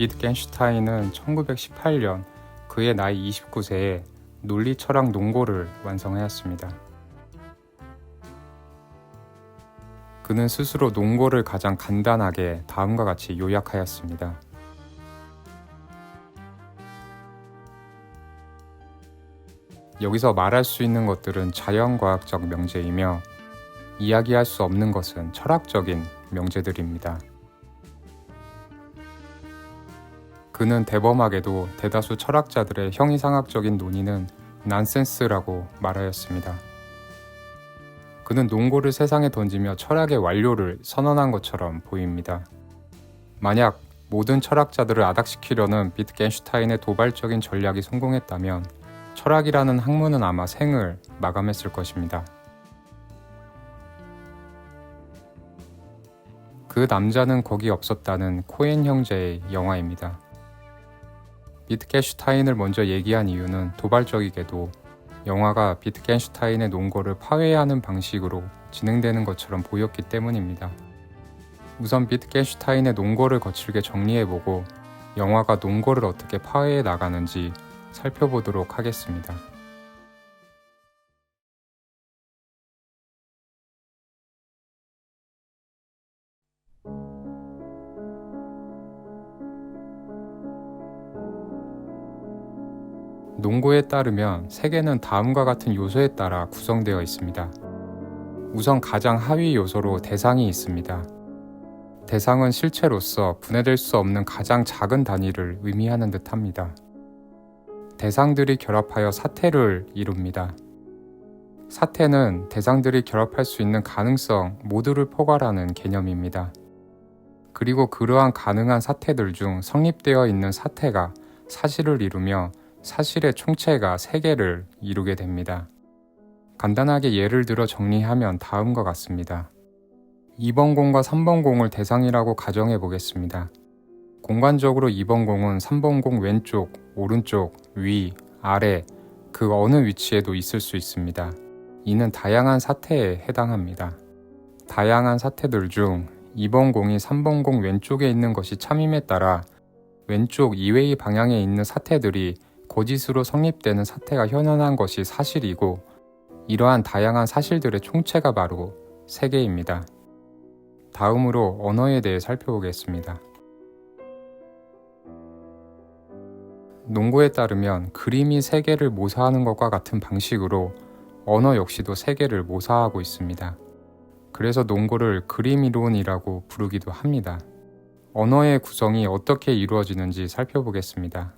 비트겐슈타인은 1918년 그의 나이 29세에 논리 철학 논고를 완성하였습니다. 그는 스스로 논고를 가장 간단하게 다음과 같이 요약하였습니다. 여기서 말할 수 있는 것들은 자연과학적 명제이며 이야기할 수 없는 것은 철학적인 명제들입니다. 그는 대범하게도 대다수 철학자들의 형이상학적인 논의는 난센스라고 말하였습니다. 그는 논고를 세상에 던지며 철학의 완료를 선언한 것처럼 보입니다. 만약 모든 철학자들을 아닥시키려는 비트겐슈타인의 도발적인 전략이 성공했다면 철학이라는 학문은 아마 생을 마감했을 것입니다. 그 남자는 거기 없었다는 코엔 형제의 영화입니다. 비트겐슈타인을 먼저 얘기한 이유는 도발적이게도 영화가 비트겐슈타인의 논거를 파괴하는 방식으로 진행되는 것처럼 보였기 때문입니다. 우선 비트겐슈타인의 논거를 거칠게 정리해보고 영화가 논거를 어떻게 파괴해 나가는지 살펴보도록 하겠습니다. 논고에 따르면 세계는 다음과 같은 요소에 따라 구성되어 있습니다. 우선 가장 하위 요소로 대상이 있습니다. 대상은 실체로서 분해될 수 없는 가장 작은 단위를 의미하는 듯합니다. 대상들이 결합하여 사태를 이룹니다. 사태는 대상들이 결합할 수 있는 가능성 모두를 포괄하는 개념입니다. 그리고 그러한 가능한 사태들 중 성립되어 있는 사태가 사실을 이루며 사실의 총체가 세계를 이루게 됩니다. 간단하게 예를 들어 정리하면 다음과 같습니다. 2번 공과 3번 공을 대상이라고 가정해 보겠습니다. 공간적으로 2번 공은 3번 공 왼쪽, 오른쪽, 위, 아래 그 어느 위치에도 있을 수 있습니다. 이는 다양한 사태에 해당합니다. 다양한 사태들 중 2번 공이 3번 공 왼쪽에 있는 것이 참임에 따라 왼쪽 이외의 방향에 있는 사태들이 거짓으로 성립되는 사태가 현현한 것이 사실이고 이러한 다양한 사실들의 총체가 바로 세계입니다. 다음으로 언어에 대해 살펴보겠습니다. 논고에 따르면 그림이 세계를 모사하는 것과 같은 방식으로 언어 역시도 세계를 모사하고 있습니다. 그래서 논고를 그림 이론이라고 부르기도 합니다. 언어의 구성이 어떻게 이루어지는지 살펴보겠습니다.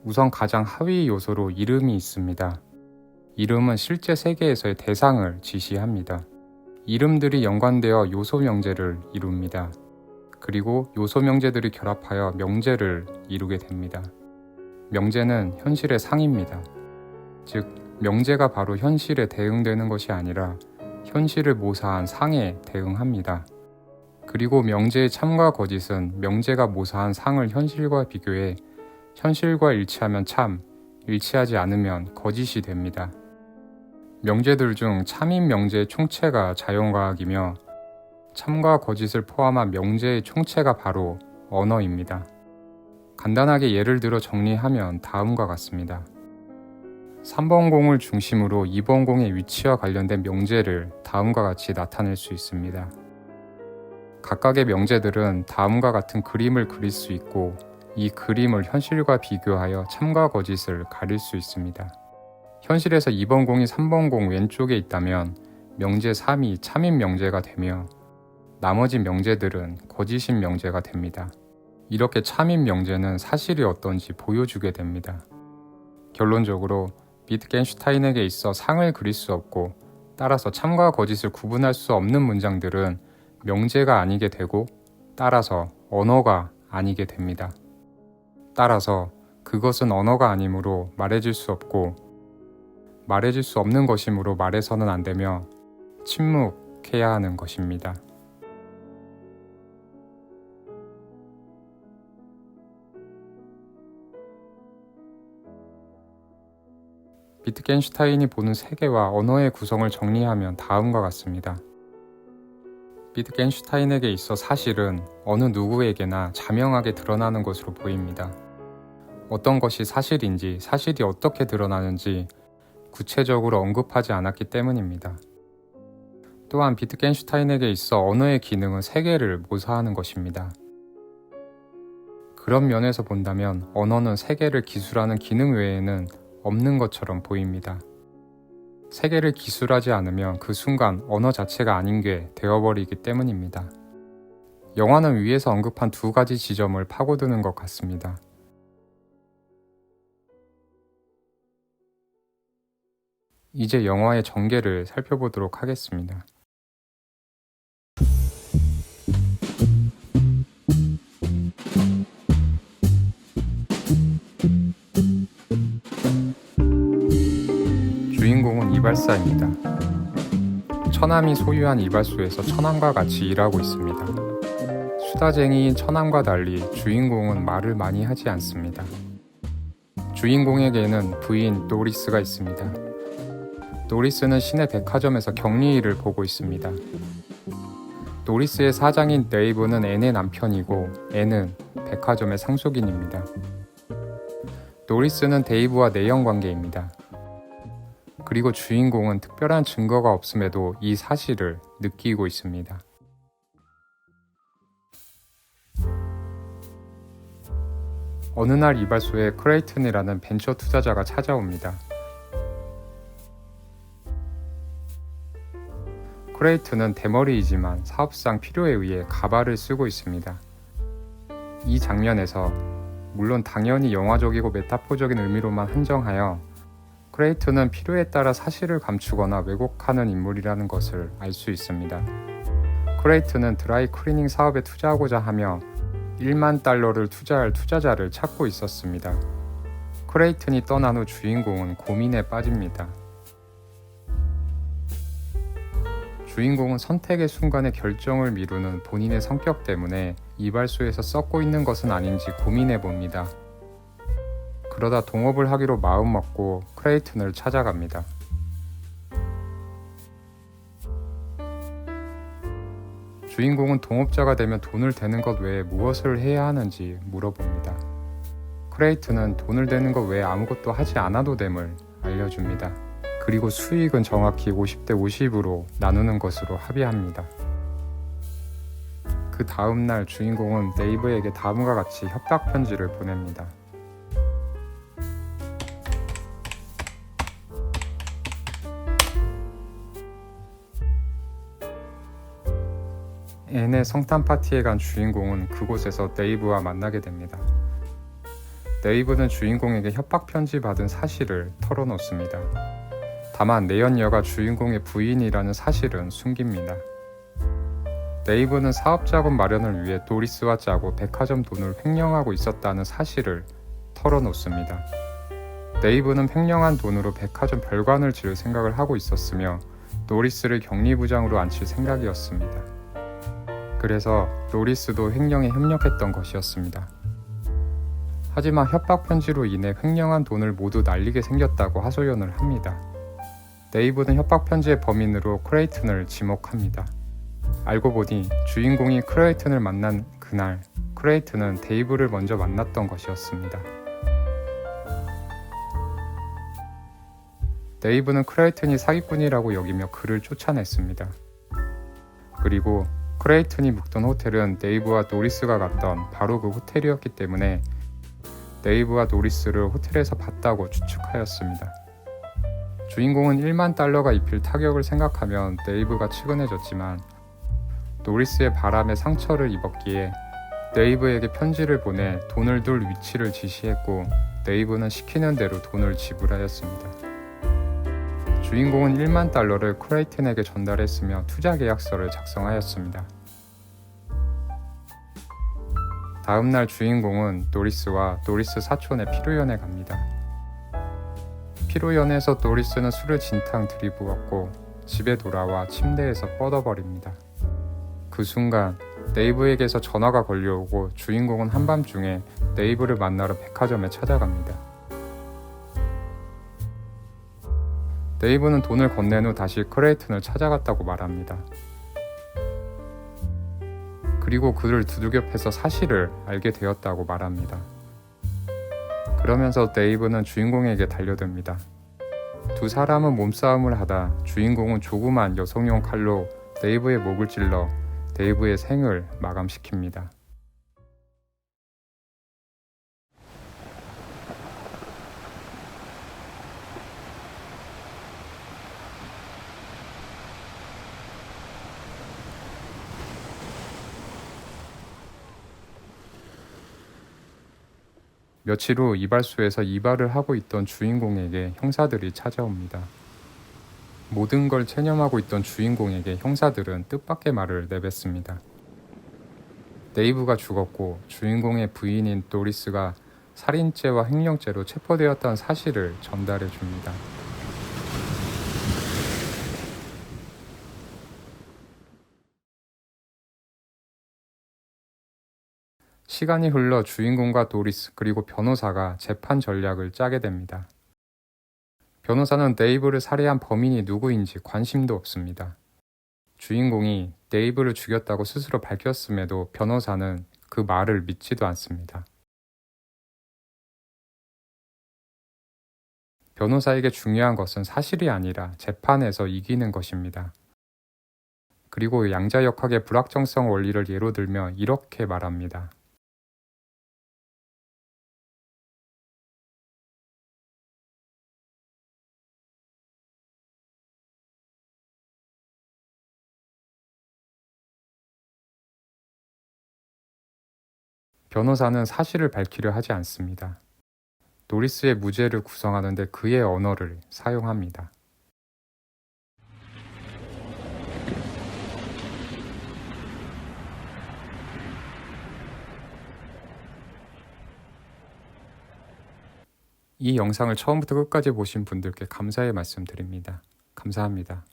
우선 가장 하위 요소로 이름이 있습니다. 이름은 실제 세계에서의 대상을 지시합니다. 이름들이 연관되어 요소 명제를 이룹니다. 그리고 요소 명제들이 결합하여 명제를 이루게 됩니다. 명제는 현실의 상입니다. 즉, 명제가 바로 현실에 대응되는 것이 아니라 현실을 모사한 상에 대응합니다. 그리고 명제의 참과 거짓은 명제가 모사한 상을 현실과 비교해 현실과 일치하면 참, 일치하지 않으면 거짓이 됩니다. 명제들 중 참인 명제의 총체가 자연과학이며 참과 거짓을 포함한 명제의 총체가 바로 언어입니다. 간단하게 예를 들어 정리하면 다음과 같습니다. 3번 공을 중심으로 2번 공의 위치와 관련된 명제를 다음과 같이 나타낼 수 있습니다. 각각의 명제들은 다음과 같은 그림을 그릴 수 있고 이 그림을 현실과 비교하여 참과 거짓을 가릴 수 있습니다. 현실에서 2번 공이 3번 공 왼쪽에 있다면 명제 3이 참인 명제가 되며 나머지 명제들은 거짓인 명제가 됩니다. 이렇게 참인 명제는 사실이 어떤지 보여주게 됩니다. 결론적으로 비트겐슈타인에게 있어 상을 그릴 수 없고 따라서 참과 거짓을 구분할 수 없는 문장들은 명제가 아니게 되고 따라서 언어가 아니게 됩니다. 따라서 그것은 언어가 아니므로 말해질 수 없고 말해질 수 없는 것이므로 말해서는 안 되며 침묵해야 하는 것입니다. 비트겐슈타인이 보는 세계와 언어의 구성을 정리하면 다음과 같습니다. 비트겐슈타인에게 있어 사실은 어느 누구에게나 자명하게 드러나는 것으로 보입니다. 어떤 것이 사실인지, 사실이 어떻게 드러나는지 구체적으로 언급하지 않았기 때문입니다. 또한 비트겐슈타인에게 있어 언어의 기능은 세계를 모사하는 것입니다. 그런 면에서 본다면 언어는 세계를 기술하는 기능 외에는 없는 것처럼 보입니다. 세계를 기술하지 않으면 그 순간 언어 자체가 아닌 게 되어버리기 때문입니다. 영화는 위에서 언급한 두 가지 지점을 파고드는 것 같습니다. 이제 영화의 전개를 살펴보도록 하겠습니다. 주인공은 이발사입니다. 처남이 소유한 이발소에서 처남과 같이 일하고 있습니다. 수다쟁이인 처남과 달리 주인공은 말을 많이 하지 않습니다. 주인공에게는 부인 노리스가 있습니다. 노리스는 시내 백화점에서 격리일을 보고 있습니다. 노리스의 사장인 네이브는 앤의 남편이고 앤은 백화점의 상속인입니다. 노리스는 데이브와 내연 관계입니다. 그리고 주인공은 특별한 증거가 없음에도 이 사실을 느끼고 있습니다. 어느 날 이발소에 크레이튼이라는 벤처 투자자가 찾아옵니다. 크레이튼은 대머리이지만 사업상 필요에 의해 가발을 쓰고 있습니다. 이 장면에서 물론 당연히 영화적이고 메타포적인 의미로만 한정하여 크레이튼은 필요에 따라 사실을 감추거나 왜곡하는 인물이라는 것을 알 수 있습니다. 크레이튼은 드라이 클리닝 사업에 투자하고자 하며 1만 달러를 투자할 투자자를 찾고 있었습니다. 크레이튼이 떠난 후 주인공은 고민에 빠집니다. 주인공은 선택의 순간에 결정을 미루는 본인의 성격 때문에 이발소에서 썩고 있는 것은 아닌지 고민해 봅니다. 그러다 동업을 하기로 마음먹고 크레이튼을 찾아갑니다. 주인공은 동업자가 되면 돈을 대는 것 외에 무엇을 해야 하는지 물어봅니다. 크레이튼은 돈을 대는 것 외에 아무것도 하지 않아도 됨을 알려줍니다. 그리고 수익은 정확히 50대 50으로 나누는 것으로 합의합니다. 그 다음 날 주인공은 네이버에게 다음과 같이 협박 편지를 보냅니다. 앤의 성탄 파티에 간 주인공은 그곳에서 네이브와 만나게 됩니다. 네이브는 주인공에게 협박 편지 받은 사실을 털어놓습니다. 다만 내연녀가 주인공의 부인이라는 사실은 숨깁니다. 네이브는 사업자금 마련을 위해 도리스와 짜고 백화점 돈을 횡령하고 있었다는 사실을 털어놓습니다. 네이브는 횡령한 돈으로 백화점 별관을 지을 생각을 하고 있었으며 노리스를 격리부장으로 앉힐 생각이었습니다. 그래서 노리스도 횡령에 협력했던 것이었습니다. 하지만 협박 편지로 인해 횡령한 돈을 모두 날리게 생겼다고 하소연을 합니다. 네이브는 협박 편지의 범인으로 크레이튼을 지목합니다. 알고 보니 주인공이 크레이튼을 만난 그날 크레이튼은 데이브를 먼저 만났던 것이었습니다. 데이브는 크레이튼이 사기꾼이라고 여기며 그를 쫓아냈습니다. 그리고 크레이튼이 묵던 호텔은 데이브와 노리스가 갔던 바로 그 호텔이었기 때문에 데이브와 노리스를 호텔에서 봤다고 추측하였습니다. 주인공은 1만 달러가 입힐 타격을 생각하면 데이브가 측은해졌지만 노리스의 바람에 상처를 입었기에 데이브에게 편지를 보내 돈을 둘 위치를 지시했고 데이브는 시키는 대로 돈을 지불하였습니다. 주인공은 1만 달러를 크레이튼에게 전달했으며 투자 계약서를 작성하였습니다. 다음 날 주인공은 노리스와 노리스 사촌의 피로연에 갑니다. 피로연에서 노리스는 술을 진탕 들이부었고 집에 돌아와 침대에서 뻗어버립니다. 그 순간 네이브에게서 전화가 걸려오고 주인공은 한밤중에 네이브를 만나러 백화점에 찾아갑니다. 네이브는 돈을 건넨 후 다시 크레이튼을 찾아갔다고 말합니다. 그리고 그를 두들겨 패서 사실을 알게 되었다고 말합니다. 그러면서 데이브는 주인공에게 달려듭니다. 두 사람은 몸싸움을 하다 주인공은 조그만 여성용 칼로 데이브의 목을 찔러 데이브의 생을 마감시킵니다. 며칠 후 이발소에서 이발을 하고 있던 주인공에게 형사들이 찾아옵니다. 모든 걸 체념하고 있던 주인공에게 형사들은 뜻밖의 말을 내뱉습니다. 데이브가 죽었고 주인공의 부인인 도리스가 살인죄와 횡령죄로 체포되었다는 사실을 전달해 줍니다. 시간이 흘러 주인공과 도리스 그리고 변호사가 재판 전략을 짜게 됩니다. 변호사는 데이브를 살해한 범인이 누구인지 관심도 없습니다. 주인공이 데이브를 죽였다고 스스로 밝혔음에도 변호사는 그 말을 믿지도 않습니다. 변호사에게 중요한 것은 사실이 아니라 재판에서 이기는 것입니다. 그리고 양자역학의 불확정성 원리를 예로 들며 이렇게 말합니다. 변호사는 사실을 밝히려 하지 않습니다. 도리스의 무죄를 구성하는데 그의 언어를 사용합니다. 이 영상을 처음부터 끝까지 보신 분들께 감사의 말씀 드립니다. 감사합니다.